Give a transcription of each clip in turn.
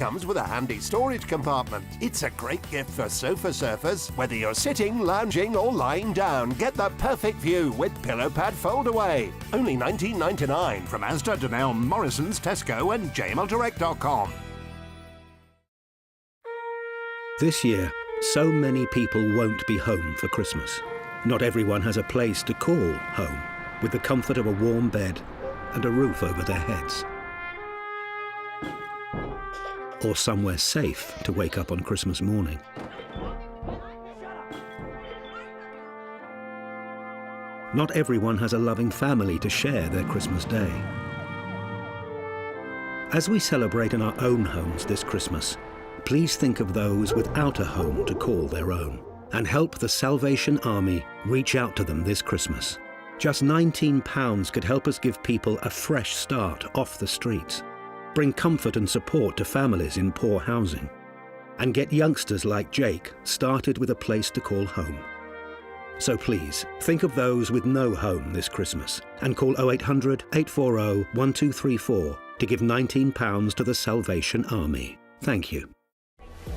Comes with a handy storage compartment. It's a great gift for sofa surfers. Whether you're sitting, lounging or lying down, get the perfect view with Pillow Pad Foldaway. Only $19.99 from Asda, Dunelm, Morrison's, Tesco and jmldirect.com. This year, so many people won't be home for Christmas. Not everyone has a place to call home, with the comfort of a warm bed and a roof over their heads. Or somewhere safe to wake up on Christmas morning. Not everyone has a loving family to share their Christmas day. As we celebrate in our own homes this Christmas, please think of those without a home to call their own and help the Salvation Army reach out to them this Christmas. Just £19 could help us give people a fresh start off the streets, bring comfort and support to families in poor housing, and get youngsters like Jake started with a place to call home. So please, think of those with no home this Christmas and call 0800 840 1234 to give £19 to the Salvation Army. Thank you.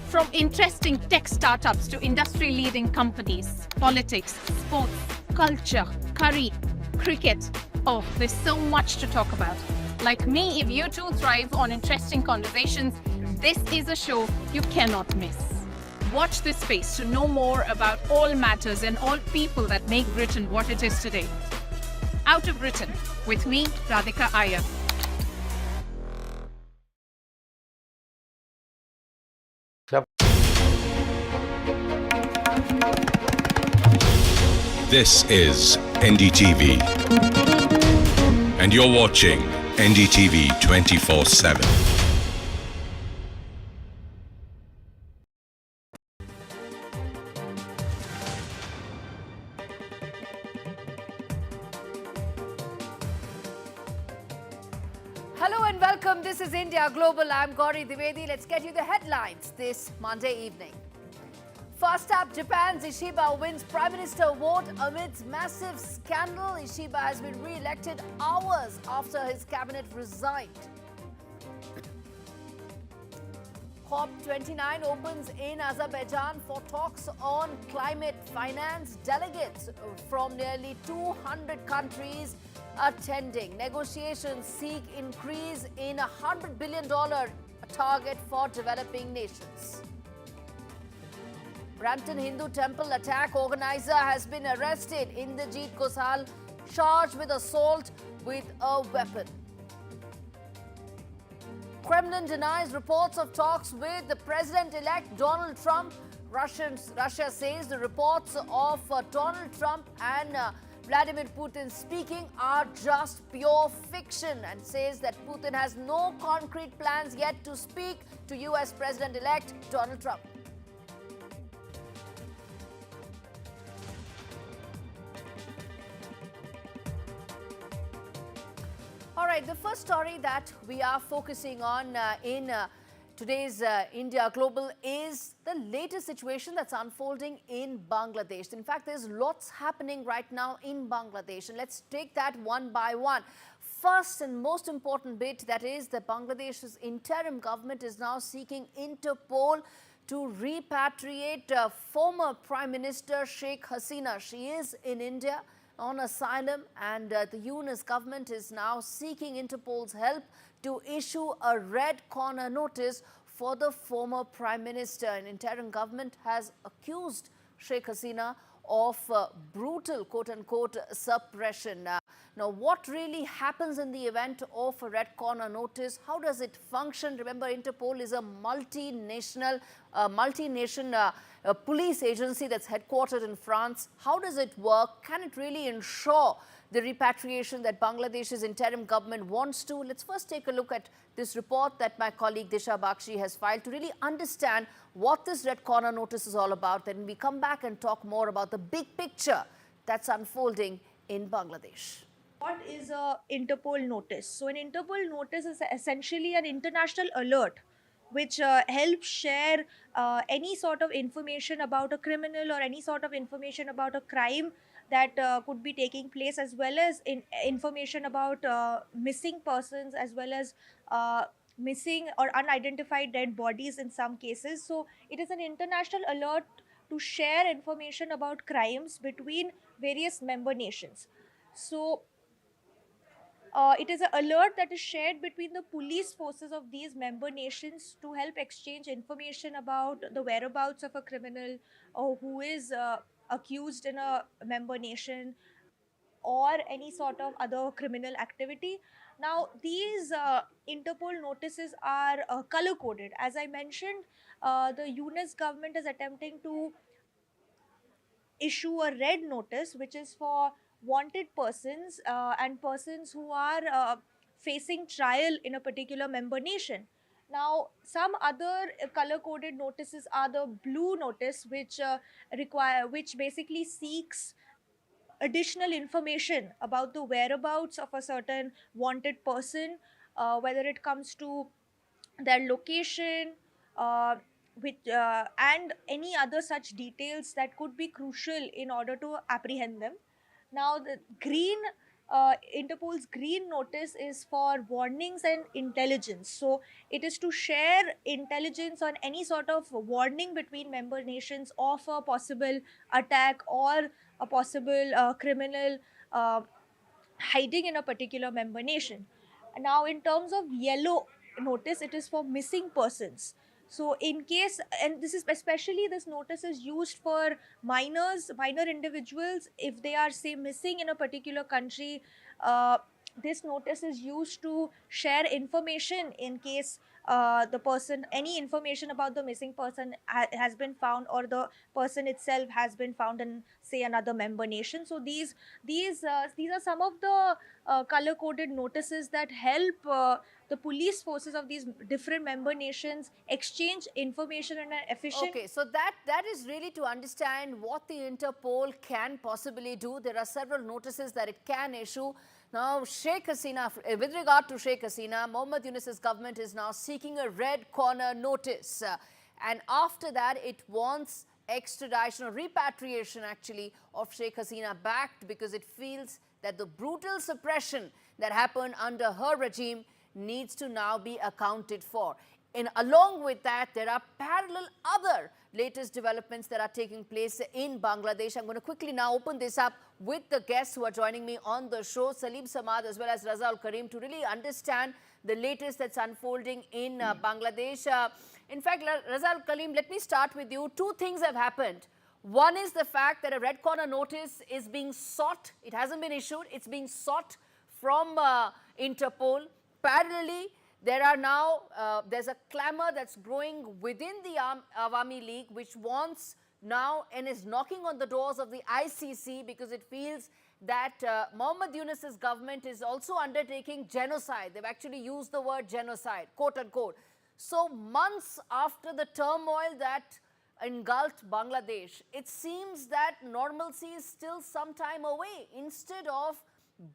From interesting tech startups to industry-leading companies, politics, sports, culture, curry, cricket. Oh, there's so much to talk about. Like me, if you too thrive on interesting conversations, this is a show you cannot miss. Watch this space to know more about all matters and all people that make Britain what it is today. Out of Britain, with me, Radhika Iyer. This is NDTV, and you're watching NDTV 24/7. Hello and welcome. This is India Global. I'm Gaurie, Dwivedi. Let's get you the headlines this Monday evening. First up, Japan's Ishiba wins Prime Minister vote amidst massive scandal. Ishiba has been re-elected hours after his cabinet resigned. COP29 opens in Azerbaijan for talks on climate finance. Delegates from nearly 200 countries attending. Negotiations seek increase in a $100 billion target for developing nations. Brampton Hindu temple attack organizer has been arrested. Indrajit Gosal charged with assault with a weapon. Kremlin denies reports of talks with the president-elect Donald Trump. Russia says the reports of Donald Trump and Vladimir Putin speaking are just pure fiction, and says that Putin has no concrete plans yet to speak to US President-elect Donald Trump. All right, the first story that we are focusing on in today's India Global is the latest situation that's unfolding in Bangladesh. In fact, there's lots happening right now in Bangladesh, and let's take that one by one. First and most important bit, that is that Bangladesh's interim government is now seeking Interpol to repatriate former Prime Minister Sheikh Hasina. She is in India on asylum, and the Yunus government is now seeking Interpol's help to issue a red corner notice for the former Prime Minister. An interim government has accused Sheikh Hasina of brutal quote-unquote suppression. Now, what really happens in the event of a red corner notice? How does it function? Remember, Interpol is a multinational, multi-nation police agency that's headquartered in France. How does it work? Can it really ensure the repatriation that Bangladesh's interim government wants to? Let's first take a look at this report that my colleague Disha Bakshi has filed to really understand what this red corner notice is all about. Then we come back and talk more about the big picture that's unfolding in Bangladesh. What is a Interpol notice? So an Interpol notice is essentially an international alert which helps share any sort of information about a criminal or any sort of information about a crime that could be taking place, as well as information about missing persons, as well as missing or unidentified dead bodies in some cases. So it is an international alert to share information about crimes between various member nations. So it is an alert that is shared between the police forces of these member nations to help exchange information about the whereabouts of a criminal or who is accused in a member nation, or any sort of other criminal activity. Now, these Interpol notices are color coded. As I mentioned, the Yunus government is attempting to issue a red notice, which is for wanted persons and persons who are facing trial in a particular member nation. Now, some other color coded notices are the blue notice, which basically seeks additional information about the whereabouts of a certain wanted person, whether it comes to their location, uh, and any other such details that could be crucial in order to apprehend them. Now, the Interpol's green notice is for warnings and intelligence. So, it is to share intelligence on any sort of warning between member nations of a possible attack or a possible criminal hiding in a particular member nation. Now, in terms of yellow notice, it is for missing persons. So, in case, and this is especially, this notice is used for minor individuals, if they are, say, missing in a particular country. This notice is used to share information in case any information about the missing person has been found, or the person itself has been found in, say, another member nation. So these are some of the color coded notices that help the police forces of these different member nations exchange information in an efficient. Okay, so that is really to understand what the Interpol can possibly do. There are several notices that it can issue. Now, Sheikh Hasina, with regard to Sheikh Hasina, Mohammed Yunus's government is now seeking a red corner notice. And after that, it wants extradition or repatriation, actually, of Sheikh Hasina back, because it feels that the brutal suppression that happened under her regime needs to now be accounted for. And along with that, there are parallel other latest developments that are taking place in Bangladesh. I'm going to quickly now open this up with the guests who are joining me on the show, Salim Samad as well as Razaul Karim, to really understand the latest that's unfolding in Bangladesh. In fact, Razaul Karim, let me start with you. Two things have happened. One is the fact that a red corner notice is being sought. It hasn't been issued. It's being sought from Interpol. Parallelly, there are now, there's a clamor that's growing within the Awami League, which wants now and is knocking on the doors of the ICC, because it feels that Mohammed Yunus's government is also undertaking genocide. They've actually used the word genocide, quote unquote. So months after the turmoil that engulfed Bangladesh, it seems that normalcy is still some time away. Instead of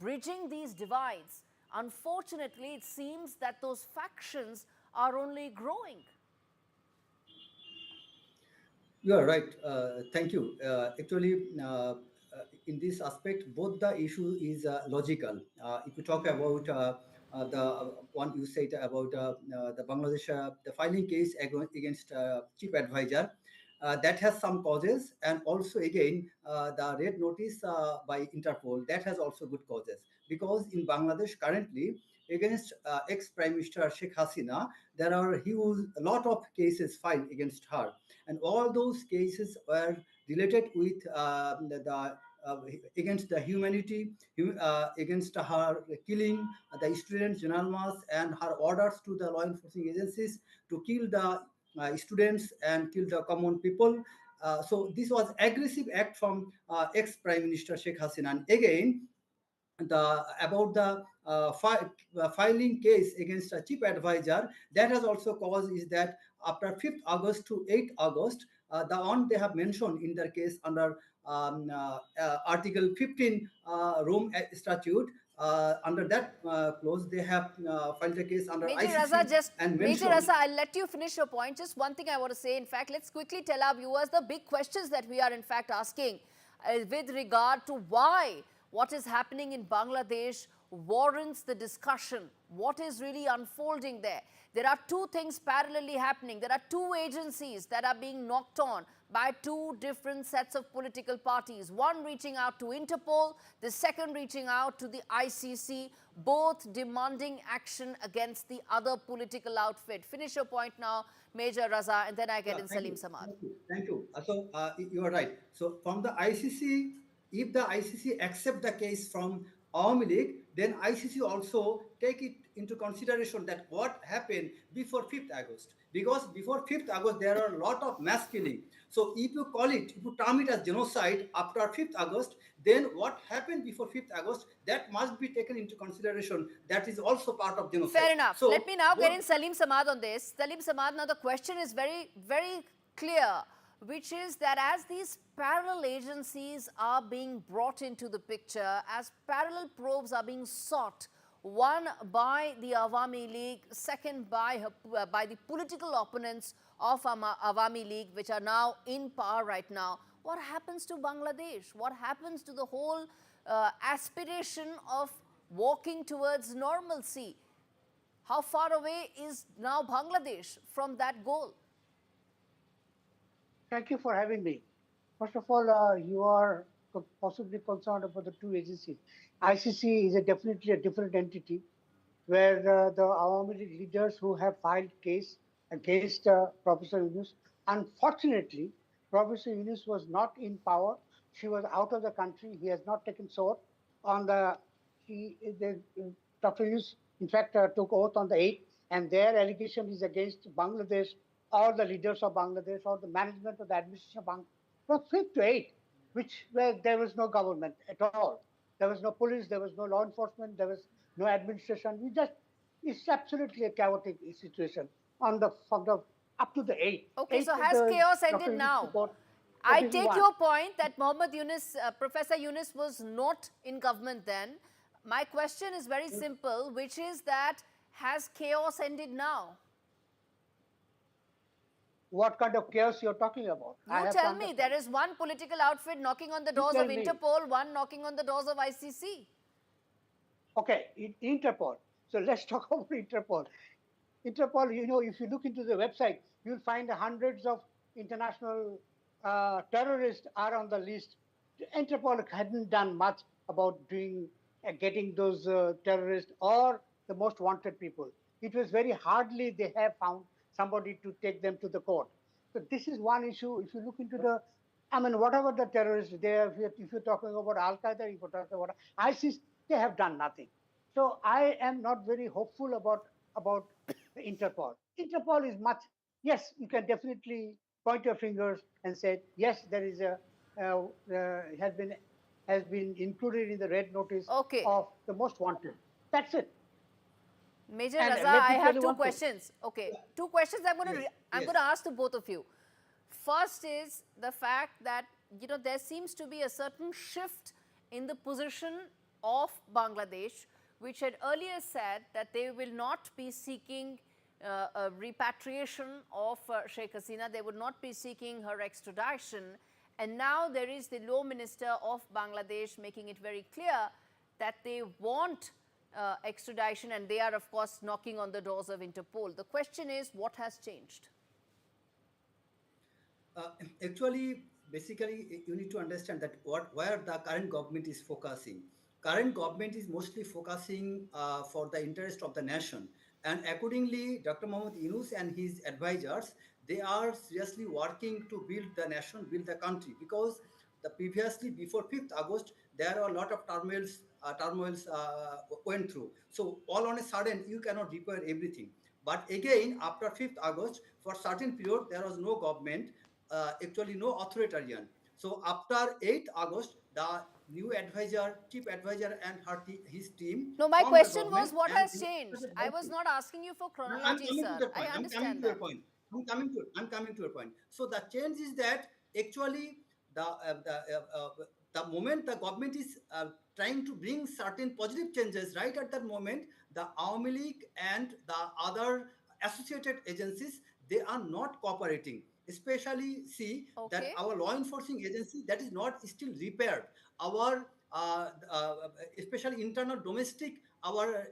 bridging these divides, unfortunately, it seems that those factions are only growing. You are right. Thank you. Actually, in this aspect, both the issue is logical. If you talk about the one you said about the Bangladesh, the filing case against chief advisor, that has some causes, and also again the red notice by Interpol, that has also good causes, because in Bangladesh currently against ex-Prime Minister Sheikh Hasina, there are a lot of cases filed against her, and all those cases were related with against the humanity, against her killing the students, journalists, and her orders to the law enforcement agencies to kill the students and kill the common people. So this was aggressive act from ex-Prime Minister Sheikh Hasina. And again, about the filing case against a chief advisor, that has also caused is that after 5th August to 8th August, the one they have mentioned in their case under Article 15 Rome Statute, under that clause, they have filed a case under Major ICC Raza, and Major mentioned. Raza, I'll let you finish your point. Just one thing I want to say. In fact, let's quickly tell our viewers the big questions that we are in fact asking with regard to what is happening in Bangladesh, warrants the discussion. What is really unfolding there? There are two things parallelly happening. There are two agencies that are being knocked on by two different sets of political parties. One reaching out to Interpol, the second reaching out to the ICC, both demanding action against the other political outfit. Finish your point now, Major Raza, and then I get in Salim Samad. Thank you. You are right. So from the ICC, if the ICC accept the case from Awami League, then ICC also take it into consideration that what happened before 5th August. Because before 5th August, there are a lot of mass killing. So if you call it, if you term it as genocide after 5th August, then what happened before 5th August, that must be taken into consideration. That is also part of genocide. Fair enough. So let me now get in Salim Samad on this. Salim Samad, now the question is very, very clear, which is that as these parallel agencies are being brought into the picture, as parallel probes are being sought, one by the Awami League, second by the political opponents of Awami League, which are now in power right now, what happens to Bangladesh? What happens to the whole aspiration of walking towards normalcy? How far away is now Bangladesh from that goal? Thank you for having me. First of all, you are possibly concerned about the two agencies. ICC is definitely a different entity where the Awami League leaders who have filed case against Professor Yunus. Unfortunately, Professor Yunus was not in power. She was out of the country. He has not taken oath on Dr. Yunus, in fact, took oath on the 8th, and their allegation is against Bangladesh or the leaders of Bangladesh or the management or the administration of Bangladesh from 5th to 8th, where there was no government at all. There was no police, there was no law enforcement, there was no administration. It's absolutely a chaotic situation from the up to the 8th. Okay, so has chaos ended now? I take your point that Mohammed Yunus, Professor Yunus was not in government then. My question is very simple, which is that has chaos ended now? What kind of chaos you're talking about? You tell me. There is one political outfit knocking on the doors of Interpol, one knocking on the doors of ICC. Okay, Interpol. So let's talk about Interpol. Interpol, if you look into the website, you'll find hundreds of international terrorists are on the list. Interpol hadn't done much about getting those terrorists or the most wanted people. It was very hardly they have found somebody to take them to the court. So this is one issue. If you look into whatever the terrorists there, if you're talking about Al-Qaeda, if you're talking about ISIS, they have done nothing. So I am not very hopeful about Interpol. Interpol is much, yes, you can definitely point your fingers and say, yes, there is has been included in the red notice of the most wanted. That's it. Major Raza, I have two questions. Okay, two questions I'm going to ask to both of you. First is the fact that there seems to be a certain shift in the position of Bangladesh, which had earlier said that they will not be seeking a repatriation of Sheikh Hasina. They would not be seeking her extradition. And now there is the Law Minister of Bangladesh making it very clear that they want extradition, and they are, of course, knocking on the doors of Interpol. The question is, what has changed? Actually, basically, you need to understand that where the current government is focusing. Current government is mostly focusing for the interest of the nation. And accordingly, Dr. Mohammed Yunus and his advisors, they are seriously working to build the nation, build the country, because previously, before 5th August, there are a lot of turmoils went through. So all on a sudden, you cannot repair everything. But again, after 5th August, for certain period, there was no government, actually no authoritarian. So after 8th August, the new chief advisor and his team. No, my question was what has changed? I was not asking you for chronology, sir. I understand that. I'm coming to your point. So the change is that actually the moment the government is trying to bring certain positive changes, right at that moment, the Awami League and the other associated agencies, they are not cooperating. Especially that our law enforcement agency that is not still repaired. Our especially internal domestic, our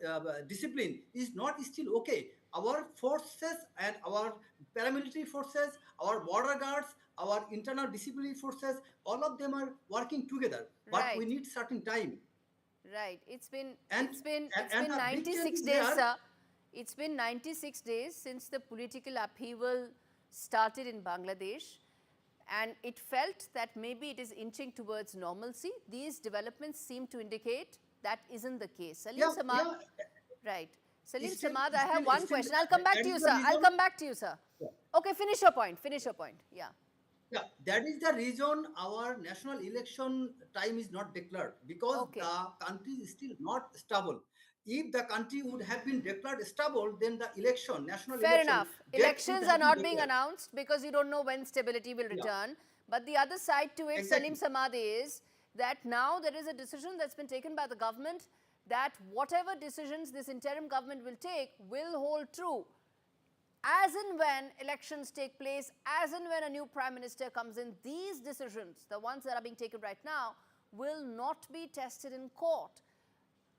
discipline is not still okay. Our forces and our paramilitary forces, our border guards, our internal disciplinary forces, all of them are working together. But we Right. need certain time. Right. It's been And it's been it's and been a big change 96 is days, there. sir. It's been 96 days since the political upheaval started in Bangladesh, and it felt that maybe it is inching towards normalcy. These developments seem to indicate that isn't the case. Salim Yeah, Samad, yeah. right. Salim Still, Samad, I have still, one still, question. I'll come back that to is you, the sir. I'll reason. come back to you, sir. Yeah. Okay, finish your point. Finish your point. Yeah. Yeah, that is the reason our national election time is not declared, because Okay. the country is still not stable. If the country would have been declared stable, then the election, national Fair election enough. date would Elections are have been not being declared. announced because you don't know when stability will Yeah, return. But the other side to it, Salim exactly. Samad, is that now there is a decision that's been taken by the government that whatever decisions this interim government will take will hold true as and when elections take place, as and when a new prime minister comes in. These decisions, the ones that are being taken right now, will not be tested in court.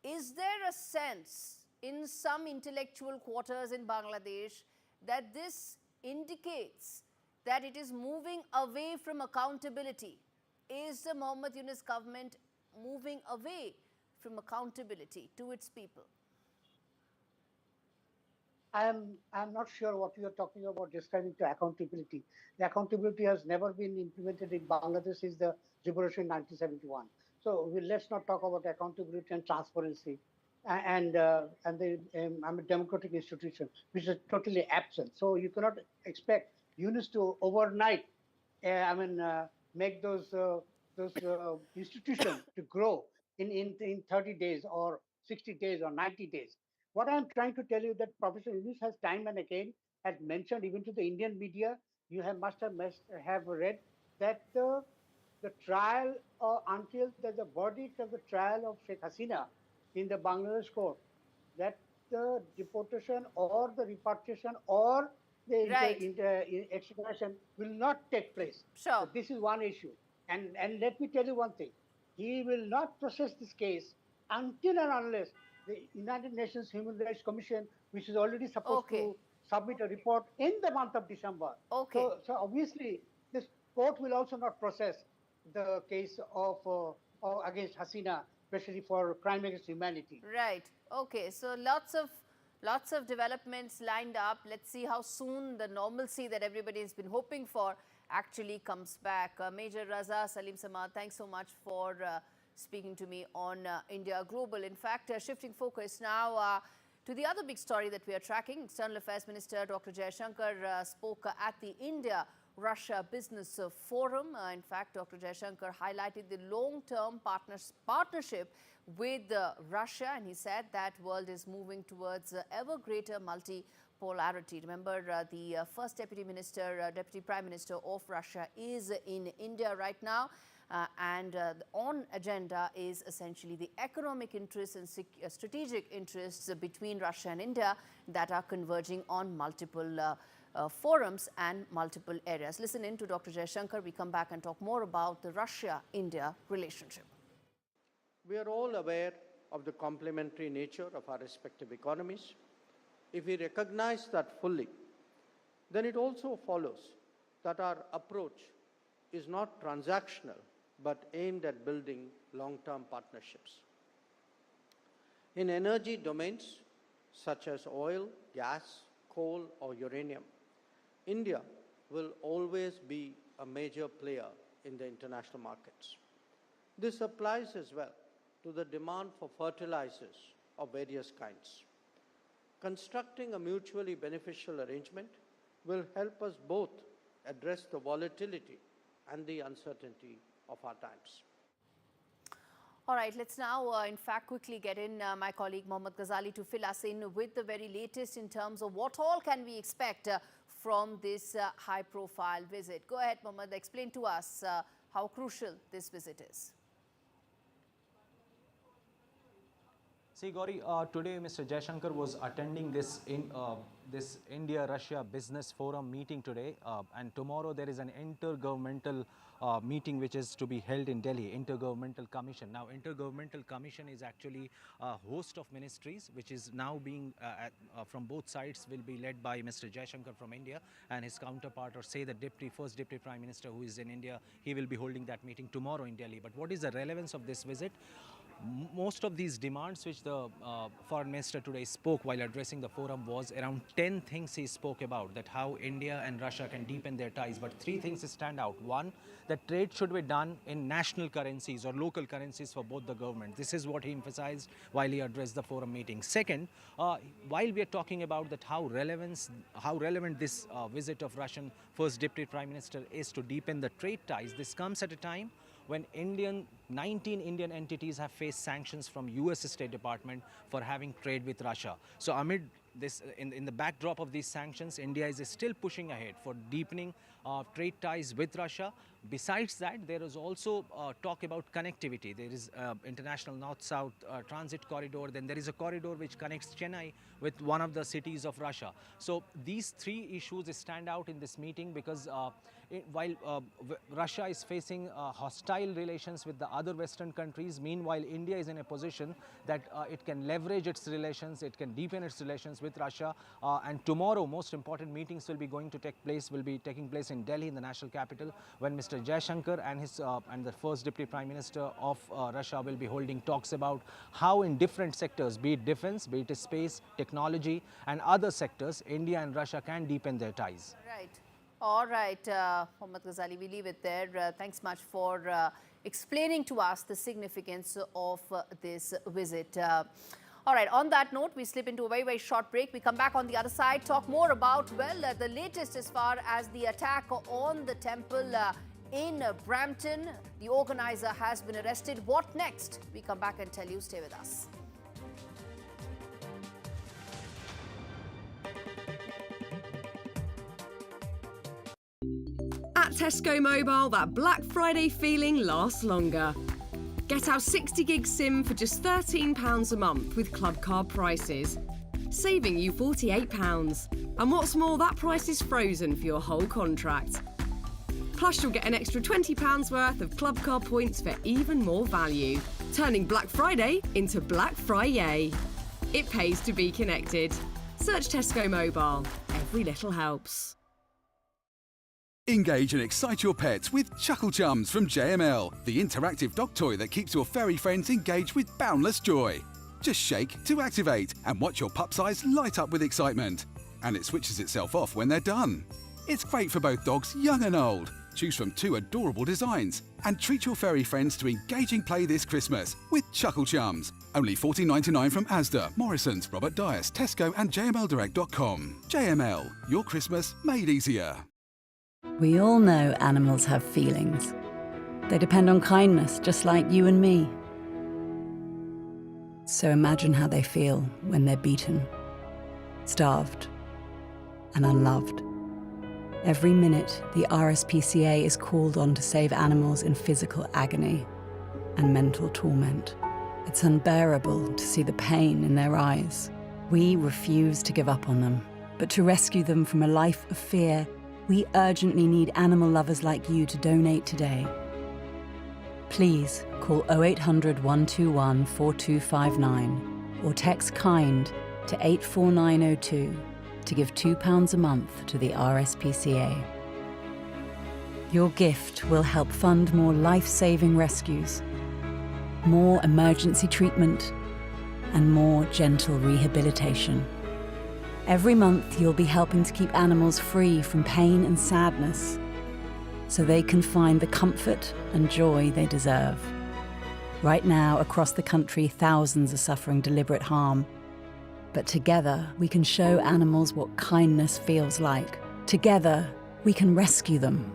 Is there a sense in some intellectual quarters in Bangladesh that this indicates that it is moving away from accountability? Is the Mohammed Yunus government moving away from accountability to its people? I'm not sure what you are talking about describing to accountability. The accountability has never been implemented in Bangladesh since the liberation in 1971. So let's not talk about accountability and transparency and the democratic institution, which is totally absent. So you cannot expect Yunus to overnight, make those institutions to grow in 30 days or 60 days or 90 days. What I'm trying to tell you that Professor Yunus has time and again has mentioned even to the Indian media, you must have read that the trial until there's a verdict of the trial of Sheikh Hasina in the Bangladesh court, that the deportation or the repatriation or the Right. extradition will not take place. So Sure. this is one issue. And let me tell you one thing. He will not process this case until and unless the United Nations Human Rights Commission, which is already supposed Okay. to submit a report in the month of December. Okay. So obviously, this court will also not process the case of against Hasina, especially for crime against humanity. Right. Okay. So lots of developments lined up. Let's see how soon the normalcy that everybody has been hoping for actually comes back. Major Raza, Salim Samad, thanks so much for speaking to me on India Global. In fact, shifting focus now to the other big story that we are tracking. External Affairs Minister Dr. Jaishankar spoke at the India-Russia Business Forum. In fact, Dr. Jaishankar highlighted the long-term partnership with Russia, and he said that world is moving towards ever greater multipolarity. Remember, the first Deputy Prime Minister of Russia is in India right now. And on agenda is essentially the economic interests and strategic interests between Russia and India that are converging on multiple forums and multiple areas. Listen in to Dr. Jaishankar. We come back and talk more about the Russia-India relationship. We are all aware of the complementary nature of our respective economies. If we recognize that fully, then it also follows that our approach is not transactional, but aimed at building long-term partnerships. In energy domains such as oil, gas, coal, or uranium, India will always be a major player in the international markets. This applies as well to the demand for fertilizers of various kinds. Constructing a mutually beneficial arrangement will help us both address the volatility and the uncertainty of our times. All right, let's now, in fact, quickly get in my colleague Mohammad Ghazali to fill us in with the very latest in terms of what all can we expect from this high-profile visit. Go ahead, Mohammad, explain to us how crucial this visit is. See, Gaurie, today Mr. Jaishankar was attending this this India-Russia Business Forum meeting today, and tomorrow there is an intergovernmental meeting which is to be held in Delhi, Intergovernmental Commission. Now, Intergovernmental Commission is actually a host of ministries which is now being, from both sides, will be led by Mr. Jaishankar from India and his counterpart, or say the first Deputy Prime Minister who is in India. He will be holding that meeting tomorrow in Delhi. But what is the relevance of this visit? Most of these demands which the Foreign Minister today spoke while addressing the forum was around 10 things he spoke about, that how India and Russia can deepen their ties. But 3 things stand out. One, that trade should be done in national currencies or local currencies for both the governments. This is what he emphasized while he addressed the forum meeting. Second, while we are talking about that how relevant this visit of Russian First Deputy Prime Minister is to deepen the trade ties, this comes at a time when 19 Indian entities have faced sanctions from US State Department for having trade with Russia. So amid this, in the backdrop of these sanctions, India is still pushing ahead for deepening trade ties with Russia. Besides that, there is also talk about connectivity. There is international north-south transit corridor. Then there is a corridor which connects Chennai with one of the cities of Russia. So these 3 issues stand out in this meeting because while Russia is facing hostile relations with the other Western countries, meanwhile India is in a position that it can leverage its relations, it can deepen its relations with Russia. And tomorrow, most important meetings will be taking place in Delhi, in the national capital, when Mr. Jaishankar and the first Deputy Prime Minister of Russia will be holding talks about how in different sectors, be it defense, be it space, technology and other sectors, India and Russia can deepen their ties. Right. All right, Mohammad Ghazali, we leave it there. Thanks much for explaining to us the significance of this visit. All right, on that note, we slip into a very, very short break. We come back on the other side, talk more about, well, the latest as far as the attack on the temple in Brampton. The organizer has been arrested. What next? We come back and tell you. Stay with us. At Tesco Mobile, that Black Friday feeling lasts longer. Get our 60 gig SIM for just £13 a month with club card prices, saving you £48. And what's more, that price is frozen for your whole contract. Plus, you'll get an extra £20 worth of club card points for even more value, turning Black Friday into Black Friday. It pays to be connected. Search Tesco Mobile. Every little helps. Engage and excite your pets with Chuckle Chums from JML, the interactive dog toy that keeps your furry friends engaged with boundless joy. Just shake to activate and watch your pup's eyes light up with excitement. And it switches itself off when they're done. It's great for both dogs young and old. Choose from 2 adorable designs and treat your furry friends to engaging play this Christmas with Chuckle Chums. Only $14.99 from Asda, Morrison's, Robert Dyas, Tesco and JMLdirect.com. JML, your Christmas made easier. We all know animals have feelings. They depend on kindness, just like you and me. So imagine how they feel when they're beaten, starved, and unloved. Every minute, the RSPCA is called on to save animals in physical agony and mental torment. It's unbearable to see the pain in their eyes. We refuse to give up on them, but to rescue them from a life of fear, we urgently need animal lovers like you to donate today. Please call 0800 121 4259 or text KIND to 84902 to give £2 a month to the RSPCA. Your gift will help fund more life-saving rescues, more emergency treatment, and more gentle rehabilitation. Every month, you'll be helping to keep animals free from pain and sadness, so they can find the comfort and joy they deserve. Right now, across the country, thousands are suffering deliberate harm. But together, we can show animals what kindness feels like. Together, we can rescue them.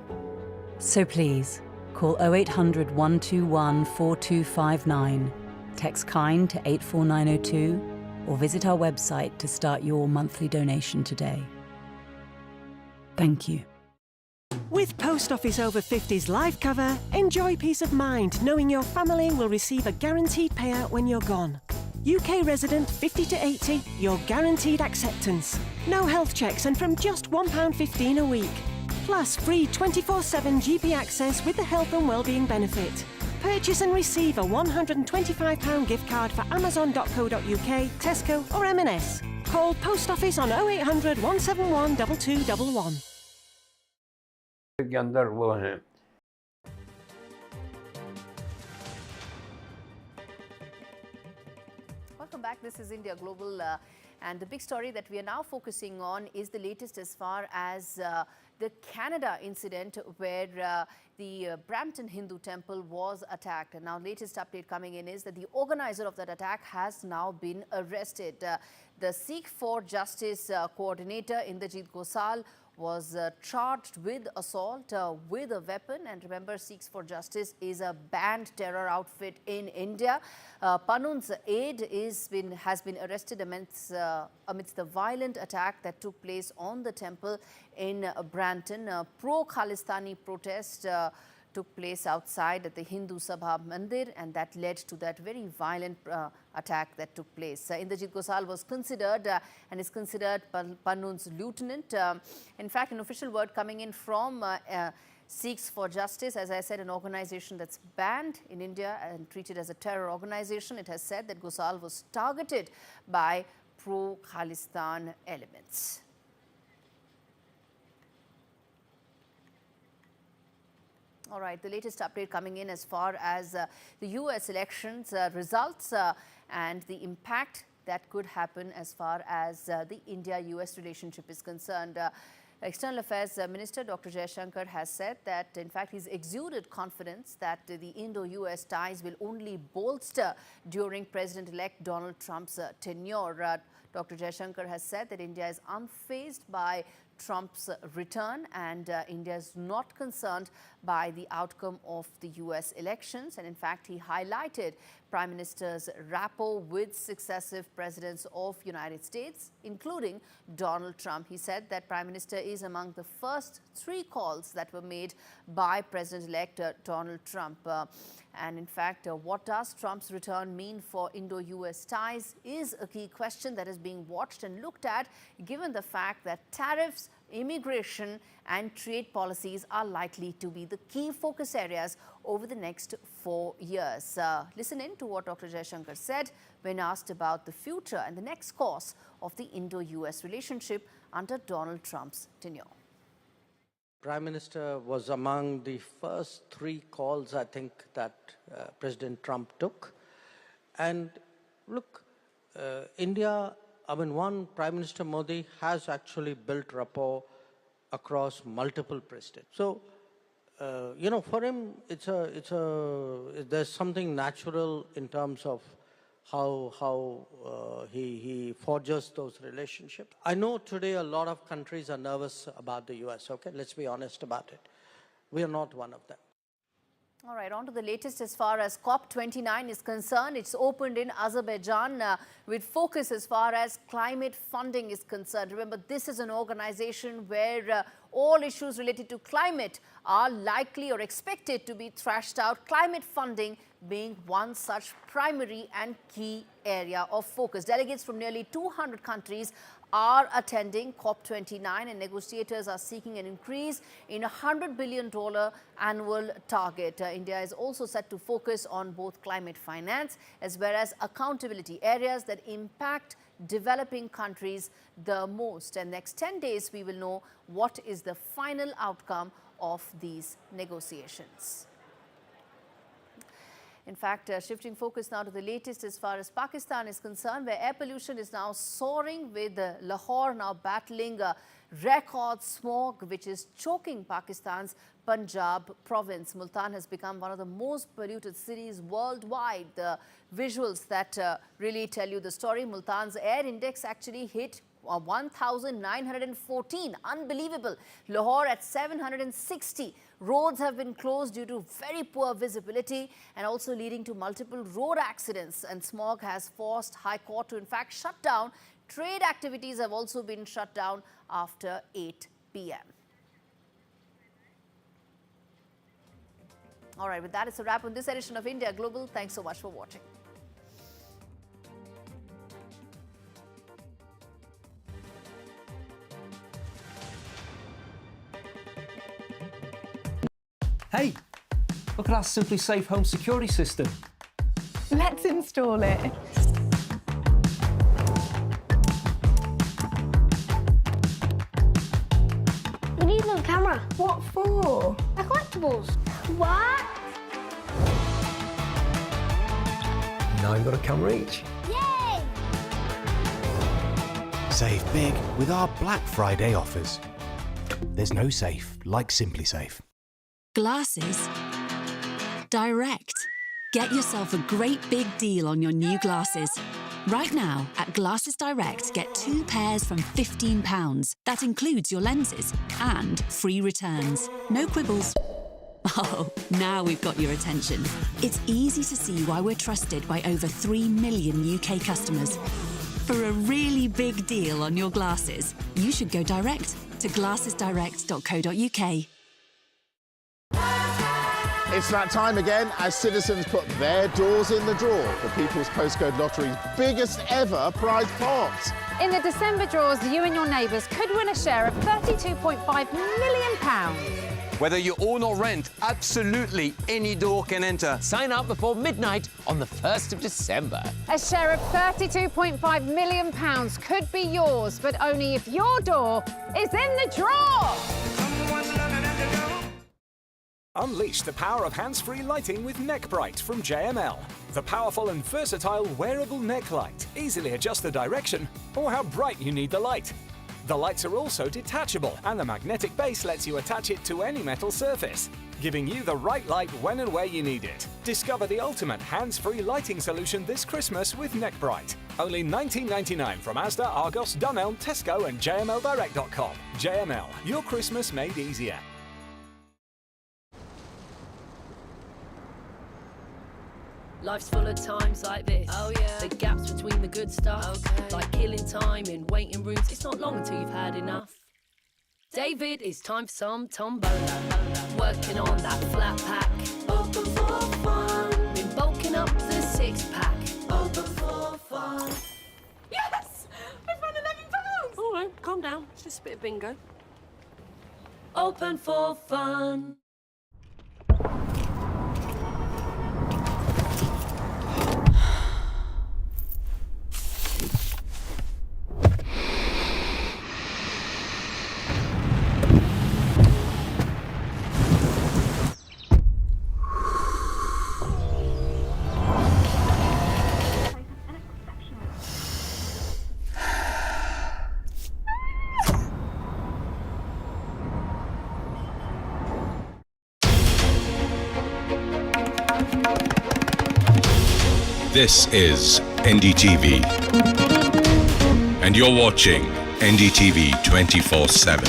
So please, call 0800 121 4259, text KIND to 84902, or visit our website to start your monthly donation today. Thank you. With Post Office Over 50s life cover, enjoy peace of mind knowing your family will receive a guaranteed payout when you're gone. UK resident 50 to 80, your guaranteed acceptance. no health checks, and from just £1.15 a week. Plus free 24/7 GP access with the health and wellbeing benefit. Purchase and receive a £125 gift card for amazon.co.uk, Tesco or M&S. Call Post Office on 0800 171 2211. के अंदर वो हैं। Welcome back. This is India Global, and the big story that we are now focusing on is the latest as far as the Canada incident where the Brampton Hindu temple was attacked. And now latest update coming in is that the organizer of that attack has now been arrested. The Sikh for Justice coordinator Inderjit Gosal was charged with assault with a weapon. And remember, Sikhs for Justice is a banned terror outfit in India. Panun's aide has been arrested amidst the violent attack that took place on the temple in Brampton. Pro-Khalistani protest took place outside at the Hindu Sabha Mandir, and that led to that very violent attack that took place. Inderjit Gosal was considered and is considered Panun's lieutenant. In fact, an official word coming in from Sikhs for Justice, as I said, an organization that's banned in India and treated as a terror organization. It has said that Gosal was targeted by pro-Khalistan elements. All right, the latest update coming in as far as the US elections results and the impact that could happen as far as the India-US relationship is concerned. External Affairs Minister Dr. Jaishankar has said that, in fact, he's exuded confidence that the Indo-US ties will only bolster during President-elect Donald Trump's tenure. Dr. Jaishankar has said that India is unfazed by Trump's return, and India is not concerned by the outcome of the US elections. And in fact, he highlighted Prime Minister's rapport with successive presidents of United States, including Donald Trump. He said that Prime Minister is among the first 3 calls that were made by President-elect Donald Trump. And in fact, what does Trump's return mean for Indo-US ties is a key question that is being watched and looked at, given the fact that tariffs, immigration and trade policies are likely to be the key focus areas over the next 4 years. Listen in to what Dr. Jaishankar said when asked about the future and the next course of the Indo-US relationship under Donald Trump's tenure. Prime Minister was among the first 3 calls, I think, that President Trump took. And look, India, Prime Minister Modi has actually built rapport across multiple presidents. So, for him, there's something natural in terms of how he forges those relationships. I know today a lot of countries are nervous about the US, okay? Let's be honest about it. We are not one of them. All right, on to the latest as far as COP29 is concerned. It's opened in Azerbaijan with focus as far as climate funding is concerned. Remember, this is an organization where all issues related to climate are likely or expected to be thrashed out. Climate funding being one such primary and key area of focus. Delegates from nearly 200 countries are attending COP29, and negotiators are seeking an increase in a $100 billion annual target. India is also set to focus on both climate finance as well as accountability, areas that impact developing countries the most. And next 10 days, we will know what is the final outcome of these negotiations. In fact, shifting focus now to the latest as far as Pakistan is concerned, where air pollution is now soaring, with Lahore now battling record smog, which is choking Pakistan's Punjab province. Multan has become one of the most polluted cities worldwide. The visuals that really tell you the story. Multan's air index actually hit 1,914. Unbelievable. Lahore at 760. Roads have been closed due to very poor visibility and also leading to multiple road accidents. And smog has forced High Court to in fact shut down. Trade activities have also been shut down after 8 p.m. All right, with that, it's a wrap on this edition of India Global. Thanks so much for watching. Hey, look at our Simply Safe home security system. Let's install it. We need another camera. What for? They're collectibles. What? Now we've got a camera each. Yay! Save big with our Black Friday offers. There's no safe like Simply Safe. Glasses Direct. Get yourself a great big deal on your new glasses. Right now, at Glasses Direct, get 2 pairs from £15. That includes your lenses and free returns. No quibbles. Oh, now we've got your attention. It's easy to see why we're trusted by over 3 million UK customers. For a really big deal on your glasses, you should go direct to glassesdirect.co.uk. It's that time again as citizens put their doors in the draw for People's Postcode Lottery's biggest ever prize pot. In the December draws, you and your neighbours could win a share of £32.5 million. Whether you own or rent, absolutely any door can enter. Sign up before midnight on the 1st of December. A share of £32.5 million could be yours, but only if your door is in the draw. Unleash the power of hands-free lighting with NeckBright from JML. The powerful and versatile wearable neck light. Easily adjust the direction or how bright you need the light. The lights are also detachable, and the magnetic base lets you attach it to any metal surface, giving you the right light when and where you need it. Discover the ultimate hands-free lighting solution this Christmas with NeckBright. Only $19.99 from Asda, Argos, Dunelm, Tesco and jmldirect.com. JML, your Christmas made easier. Life's full of times like this. Oh yeah. The gaps between the good stuff. Okay. Like killing time in waiting rooms. It's not long until you've had enough. David, it's time for some tombola. Working on that flat pack. Open for fun. Been bulking up the 6-pack. Open for fun. Yes! I've won £11! All right, calm down. It's just a bit of bingo. Open for fun. This is NDTV, and you're watching NDTV 24/7.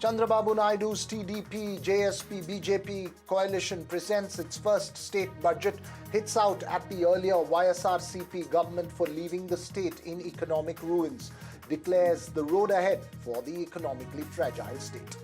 Chandrababu Naidu's TDP, JSP, BJP coalition presents its first state budget, hits out at the earlier YSRCP government for leaving the state in economic ruins, declares the road ahead for the economically fragile state.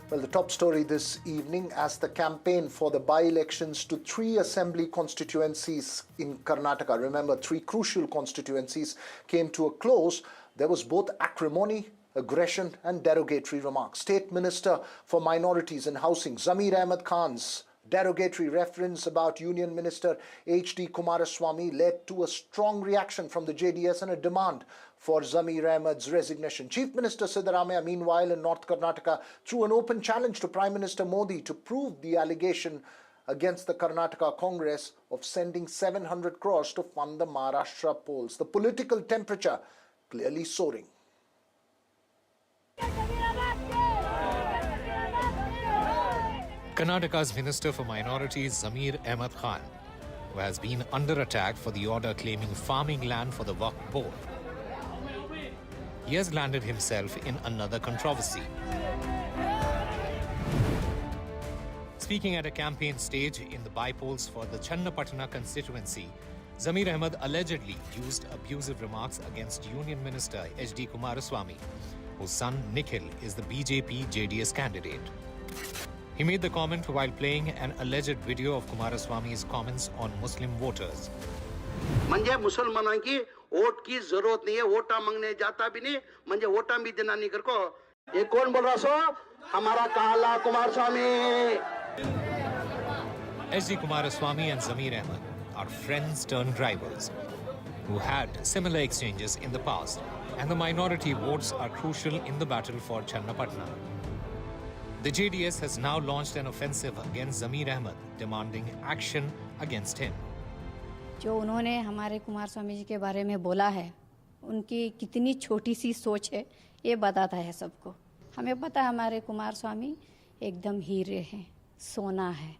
Well, the top story this evening, as the campaign for the by-elections to 3 assembly constituencies in Karnataka, remember 3 crucial constituencies, came to a close, there was both acrimony, aggression and derogatory remarks. State Minister for Minorities and Housing, Zamir Ahmed Khan's derogatory reference about Union Minister H.D. Kumaraswamy led to a strong reaction from the JDS and a demand for Zamir Ahmed's resignation. Chief Minister Siddaramaiah, meanwhile, in North Karnataka, threw an open challenge to Prime Minister Modi to prove the allegation against the Karnataka Congress of sending 700 crores to fund the Maharashtra polls. The political temperature clearly soaring. Karnataka's Minister for Minorities, Zamir Ahmed Khan, who has been under attack for the order claiming farming land for the Waqf board. He has landed himself in another controversy. Speaking at a campaign stage in the bypolls for the Channapatna constituency, Zamir Ahmed allegedly used abusive remarks against Union Minister H.D. Kumaraswamy, whose son Nikhil is the BJP JDS candidate. He made the comment while playing an alleged video of Kumaraswamy's comments on Muslim voters. म्हणजे मुसलमानों की vote की जरूरत नहीं है, वोटा मांगने जाता भी नहीं, म्हणजे वोटा भी देना नहीं करको। ये कौन बोल रहा सो? हमारा काला Kumaraswamy. H.D. Kumaraswamy and Zamir Ahmed are friends turned rivals who had similar exchanges in the past, and the minority votes are crucial in the battle for Channapatna. The JDS has now launched an offensive against Zamir Ahmed, demanding action against him. जो उन्होंने हमारे कुमारस्वामी जी के बारे में बोला है, उनकी कितनी छोटी सी सोच है, ये बताता है सबको। हमें पता है हमारे कुमारस्वामी एकदम हीरे हैं, सोना है,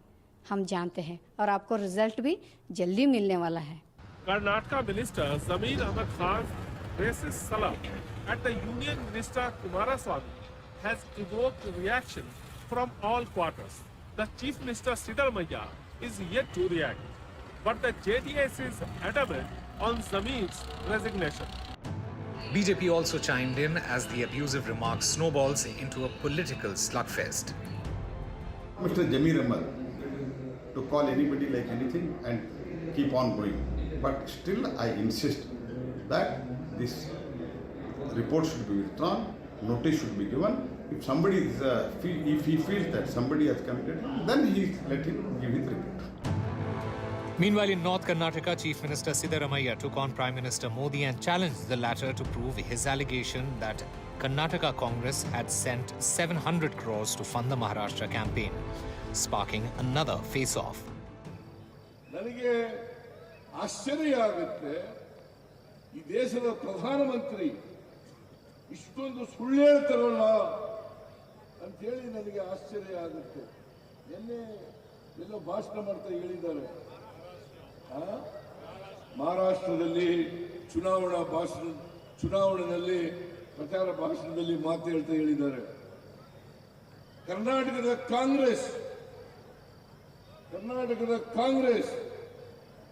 हम जानते हैं, और आपको रिजल्ट भी जल्दी मिलने वाला है। Karnataka Minister Zamir Ahmed Khan's racist salam at the Union Minister Kumaraswamy has evoked reaction from all quarters. The Chief Minister Siddaramaiah is yet to react, but the JDS is adamant on Zamir's resignation. BJP also chimed in as the abusive remarks snowballs into a political slugfest. Mr. Zamir Ahmed to call anybody like anything and keep on going. But still I insist that this report should be withdrawn, notice should be given. If somebody is, if he feels that somebody has committed, then let him give his report. Meanwhile, in North Karnataka, Chief Minister Siddaramaiah took on Prime Minister Modi and challenged the latter to prove his allegation that Karnataka Congress had sent 700 crores to fund the Maharashtra campaign, sparking another face-off. ನನಗೆ ಆಶ್ಚರ್ಯ ಆಗುತ್ತೆ, ಈ ದೇಶದ ಪ್ರಧಾನಮಂತ್ರಿ ಇಷ್ಟೊಂದು ಸುಳ್ಳು ಹೇಳ್ತಾರಲ್ಲ ಅಂತೇಳಿ ನನಗೆ ಆಶ್ಚರ್ಯ ಆಗುತ್ತೆ. ನಿನ್ನೆ ಎಲ್ಲೋ ಭಾಷಣ ಮಾಡ್ತಾ ಹೇಳಿದ್ದಾರೆ, ಮಹಾರಾಷ್ಟ್ರದಲ್ಲಿ ಚುನಾವಣೆಯಲ್ಲಿ ಪ್ರಚಾರ ಭಾಷಣದಲ್ಲಿ ಮಾತು ಹೇಳ್ತಾ ಹೇಳಿದ್ದಾರೆ. ಕರ್ನಾಟಕದ ಕಾಂಗ್ರೆಸ್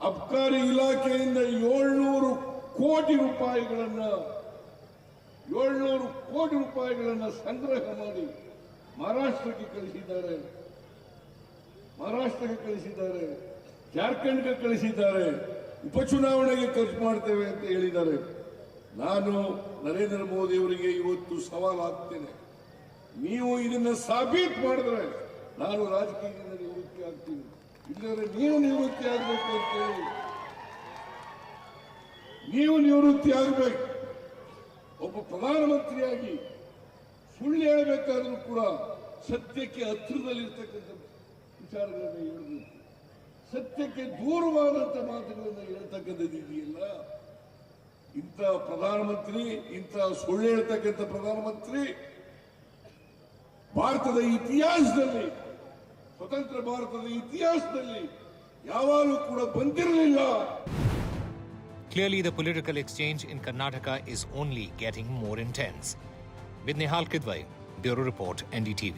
ಅಬ್ಕಾರಿ ಇಲಾಖೆಯಿಂದ 700 ಕೋಟಿ ರೂಪಾಯಿಗಳನ್ನ ಸಂಗ್ರಹ ಮಾಡಿ ಮಹಾರಾಷ್ಟ್ರಕ್ಕೆ ಕಳಿಸಿದ್ದಾರೆ, ಜಾರ್ಖಂಡ್ಗೆ ಕಳಿಸಿದ್ದಾರೆ, ಉಪಚುನಾವಣೆಗೆ ಖರ್ಚು ಮಾಡ್ತೇವೆ ಅಂತ ಹೇಳಿದ್ದಾರೆ. ನಾನು ನರೇಂದ್ರ ಮೋದಿ ಅವರಿಗೆ ಇವತ್ತು ಸವಾಲು ಹಾಕ್ತೇನೆ, ನೀವು ಇದನ್ನ ಸಾಬೀತು ಮಾಡಿದ್ರೆ ನಾನು ರಾಜಕೀಯದಿಂದ ನಿವೃತ್ತಿ ಆಗ್ತೀನಿ, ಇಲ್ಲದ್ರೆ ನೀವು ನಿವೃತ್ತಿ ಆಗಬೇಕು ಅಂತೇಳಿ ನೀವು ನಿವೃತ್ತಿ ಆಗಬೇಕು. ಒಬ್ಬ ಪ್ರಧಾನಮಂತ್ರಿಯಾಗಿ ಸುಳ್ಳು ಹೇಳಬೇಕಾದ್ರೂ ಕೂಡ ಸತ್ಯಕ್ಕೆ ಹತ್ತಿರದಲ್ಲಿರ್ತಕ್ಕಂಥ ವಿಚಾರಗಳನ್ನು ಹೇಳಬೇಕು, ಸತ್ಯಕ್ಕೆ ದೂರವಾದಂಥ ಮಾತುಗಳನ್ನು ಹೇಳ್ತಕ್ಕಂಥದ್ದು ಇದೆಯಲ್ಲ. ಇಂಥ ಪ್ರಧಾನಮಂತ್ರಿ, ಇಂಥ ಸುಳ್ಳು ಹೇಳ್ತಕ್ಕಂಥ ಪ್ರಧಾನಮಂತ್ರಿ ಭಾರತದ ಇತಿಹಾಸದಲ್ಲಿ, ಸ್ವತಂತ್ರ ಭಾರತದ ಇತಿಹಾಸದಲ್ಲಿ ಯಾವಾಗಲೂ ಕೂಡ ಬಂದಿರಲಿಲ್ಲ. Clearly, the political exchange in Karnataka is only getting more intense. With Nihal Kidwai, Bureau Report, NDTV.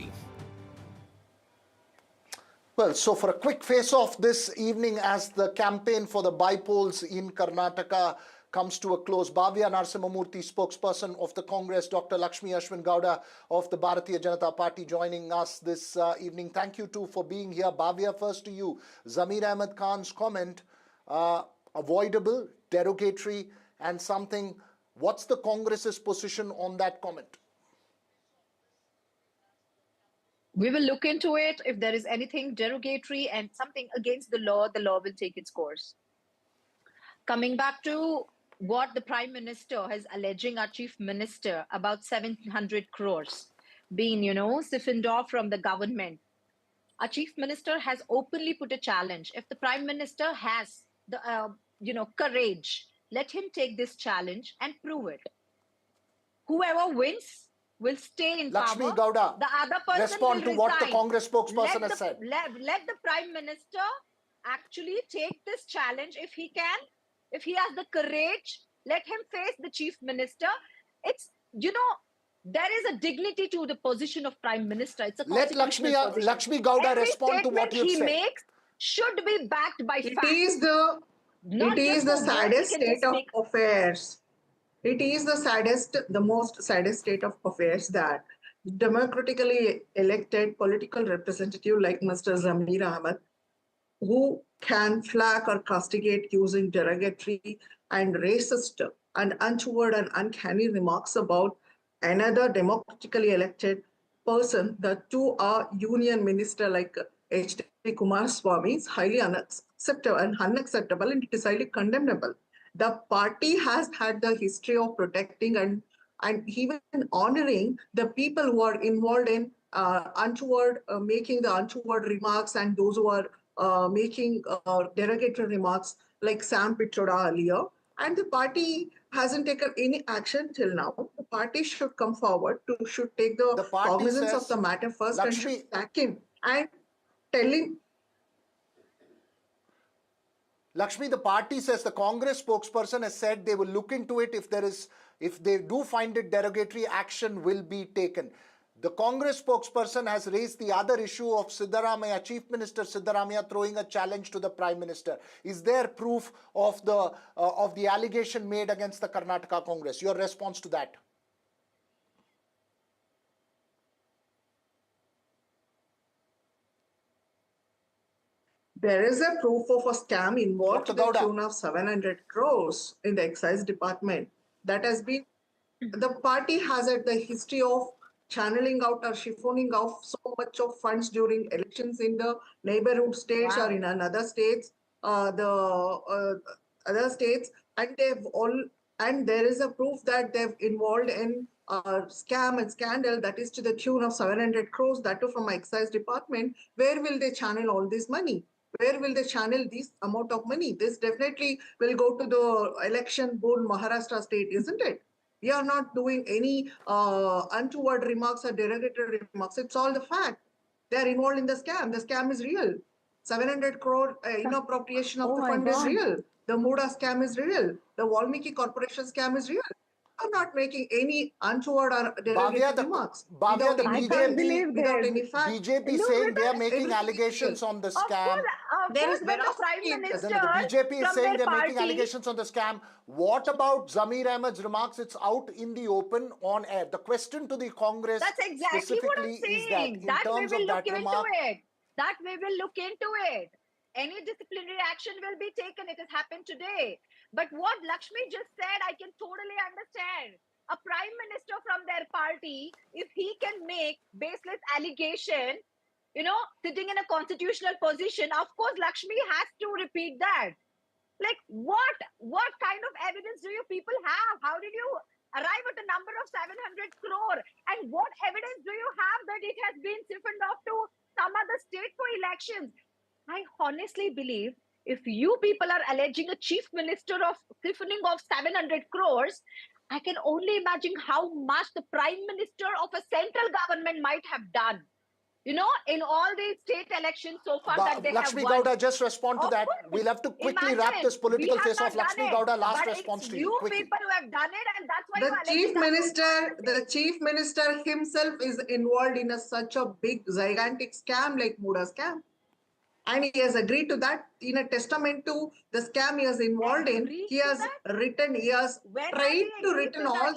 Well, so for a quick face-off this evening as the campaign for the bypolls in Karnataka comes to a close, Bhavya Narasimhamurthy, spokesperson of the Congress, Dr. Lakshmi Ashwin Gowda of the Bharatiya Janata Party joining us this evening. Thank you too for being here. Bhavya, first to you. Zamir Ahmed Khan's comment, avoidable, derogatory and something. What's the Congress's position on that comment? We will look into it. If there is anything derogatory and something against the law will take its course. Coming back to what the Prime Minister is alleging our Chief Minister about 700 crores being, siphoned off from the government. Our Chief Minister has openly put a challenge. If the Prime Minister has the, courage, let him take this challenge and prove it. Whoever wins will stay in Lakshmi power. Gowda, the other person respond will to what the resign. Congress spokesperson has said. Let the Prime Minister actually take this challenge if he can. If he has the courage, let him face the Chief Minister. It's, there is a dignity to the position of Prime Minister. It's a Let Lakshmi Gowda Every respond to what you he said. makes should be backed by facts. It is the Not It is just the for words, saddest he can state just of make. affairs. It is the most saddest state of affairs that democratically elected political representative like Mr. Zamir Ahmed, who can flag or castigate using derogatory and racist and untoward and uncanny remarks about another democratically elected person, the two are union minister like H.D. Kumaraswamy, is highly unacceptable and it is highly condemnable. The party has had the history of protecting and even honoring the people who are involved in making the untoward remarks and those who are making derogatory remarks like Sam Pitroda earlier. And the party hasn't taken any action till now. The party should come forward should take the cognizance of the matter first and should sack him and tell him. Lakshmi, the party says, the Congress spokesperson has said they will look into it. If they do find it derogatory, action will be taken. The Congress spokesperson has raised the other issue of Siddaramaiah, Chief Minister Siddaramaiah throwing a challenge to the Prime Minister. Is there proof of the allegation made against the Karnataka Congress? Your response to that? There is a proof of a scam involved to the tune of 700 crores in the excise department. That has been, the party has had the history of channeling out or chiffoning off so much of funds during elections in the neighborhood states or in other states, other states, and there is a proof that they've involved in scam and scandal that is to the tune of 700 crores, that too from excise department. Where will they channel all this money? Where will they channel this amount of money? This definitely will go to the election board Maharashtra state, isn't it? We are not doing any untoward remarks or derogatory remarks. It's all the fact. They are involved in the scam. The scam is real. 700 crore inappropriation of the fund is real. The Muda scam is real. The Valmiki Corporation scam is real. I'm not making any untoward or derogatory remarks. Bhavya, the BJP, without any fact. BJP saying they are making allegations on the scam. There is when the Prime Minister The BJP is from saying their they're making party- allegations on the scam. What about Zamir Ahmed's remarks? It's out in the open on air. The question to the Congress That's exactly what I'm specifically is saying. that in terms of that remark, That we will look into it. Any disciplinary action will be taken. It has happened today. But what Lakshmi just said, I can totally understand. A prime minister from their party, if he can make baseless allegation, sitting in a constitutional position, of course, Lakshmi has to repeat that. Like, what kind of evidence do you people have? How did you arrive at a number of 700 crore? And what evidence do you have that it has been siphoned off to some other state for elections? I honestly believe if you people are alleging a chief minister of siphoning of 700 crores, I can only imagine how much the prime minister of a central government might have done. In all these state elections so far that they Lakshmi have won. Gowda, just respond to that. We'll have to quickly wrap this political face-off. Lakshmi Gowda, last response to you. You people who have done it, and that's why The chief minister himself is involved in such a big, gigantic scam like Muda scam. And he has agreed to that in a testament to the scam he is involved in. He has tried to written all the